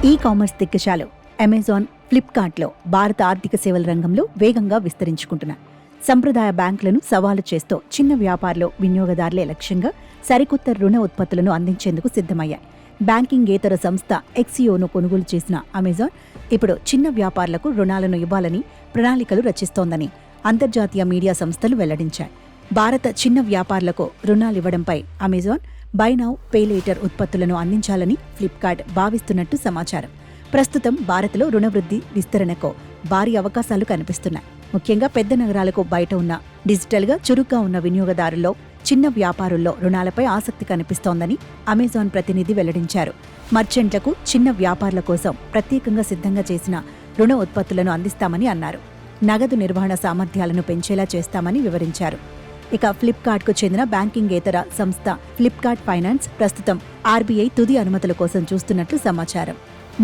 E commerce దిగ్గజాలు Amazon, ఫ్లిప్కార్ట్లో భారత ఆర్థిక సేవల రంగంలో వేగంగా విస్తరించుకుంటున్నాయి. సంప్రదాయ బ్యాంకులను సవాలు చేస్తూ చిన్న వ్యాపారులు, వినియోగదారులే లక్ష్యంగా సరికొత్త రుణ ఉత్పత్తులను అందించేందుకు సిద్ధమయ్యాయి. బ్యాంకింగేతర సంస్థ ఎక్సియోను కొనుగోలు చేసిన అమెజాన్ ఇప్పుడు చిన్న వ్యాపారులకు రుణాలను ఇవ్వాలని ప్రణాళికలు రచిస్తోందని అంతర్జాతీయ మీడియా సంస్థలు వెల్లడించాయి. భారత చిన్న వ్యాపారులకు రుణాలివ్వడంపై Amazon buy now pay later ఉత్పత్తులను అందించాలని ఫ్లిప్కార్ట్ భావిస్తున్నట్టు సమాచారం. ప్రస్తుతం భారత్లో రుణవృద్ధి విస్తరణకు భారీ అవకాశాలు కనిపిస్తున్నాయి. ముఖ్యంగా పెద్ద నగరాలకు బయట ఉన్న డిజిటల్గా చురుగ్గా ఉన్న వినియోగదారుల్లో, చిన్న వ్యాపారుల్లో రుణాలపై ఆసక్తి కనిపిస్తోందని అమెజాన్ ప్రతినిధి వెల్లడించారు. మర్చెంట్లకు, చిన్న వ్యాపారుల కోసం ప్రత్యేకంగా సిద్ధంగా చేసిన రుణ ఉత్పత్తులను అందిస్తామని అన్నారు. నగదు నిర్వహణ సామర్థ్యాలను పెంచేలా చేస్తామని వివరించారు. ఇక ఫ్లిప్కార్ట్కు చెందిన బ్యాంకింగేతర సంస్థ ఫ్లిప్కార్ట్ ఫైనాన్స్ ప్రస్తుతం ఆర్బీఐ తుది అనుమతుల కోసం చూస్తున్నట్లు సమాచారం.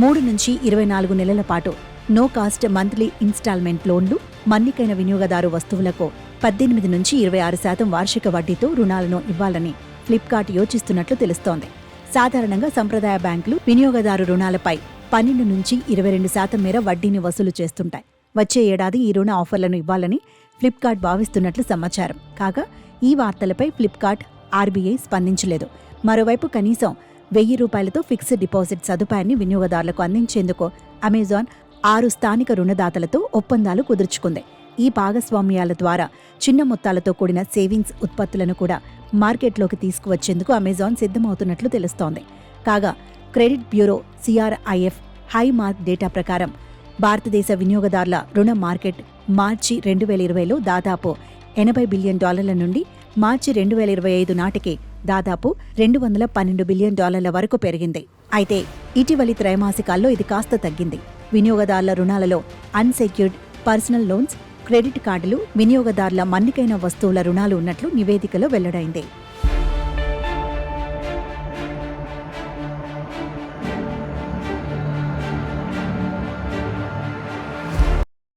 3 నుంచి 24 నెలల పాటు నో కాస్ట్ మంత్లీ ఇన్స్టాల్మెంట్ లోన్లు, మన్నికైన వినియోగదారు వస్తువులకు 18 నుంచి 26% వార్షిక వడ్డీతో రుణాలను ఇవ్వాలని ఫ్లిప్కార్ట్ యోచిస్తున్నట్లు తెలుస్తోంది. సాధారణంగా సంప్రదాయ బ్యాంకులు వినియోగదారు రుణాలపై 12 నుంచి 22% మేర వడ్డీని వసూలు చేస్తుంటాయి. వచ్చే ఏడాది ఈ రుణ ఆఫర్లను ఇవ్వాలని ఫ్లిప్కార్ట్ భావిస్తున్నట్లు సమాచారం. కాగా ఈ వార్తలపై ఫ్లిప్కార్ట్, ఆర్బీఐ స్పందించలేదు. మరోవైపు కనీసం ₹1000 ఫిక్స్డ్ డిపాజిట్ సదుపాయాన్ని వినియోగదారులకు అందించేందుకు అమెజాన్ 6 స్థానిక రుణదాతలతో ఒప్పందాలు కుదుర్చుకుంది. ఈ భాగస్వామ్యాల ద్వారా చిన్న మొత్తాలతో కూడిన సేవింగ్స్ ఉత్పత్తులను కూడా మార్కెట్లోకి తీసుకువచ్చేందుకు అమెజాన్ సిద్ధమవుతున్నట్లు తెలుస్తోంది. కాగా credit bureau CRIF high mark data ప్రకారం భారతదేశ వినియోగదారుల రుణ మార్కెట్ మార్చి 2020లో దాదాపు $80 బిలియన్ నుండి మార్చి 2025 నాటికి దాదాపు $212 బిలియన్ వరకు పెరిగింది. అయితే ఇటీవలి త్రైమాసికాల్లో ఇది కాస్త తగ్గింది. వినియోగదారుల రుణాలలో అన్సెక్యూర్డ్ పర్సనల్ లోన్స్, క్రెడిట్ కార్డులు, వినియోగదారుల మన్నికైన వస్తువుల రుణాలు ఉన్నట్లు నివేదికలో వెల్లడైంది.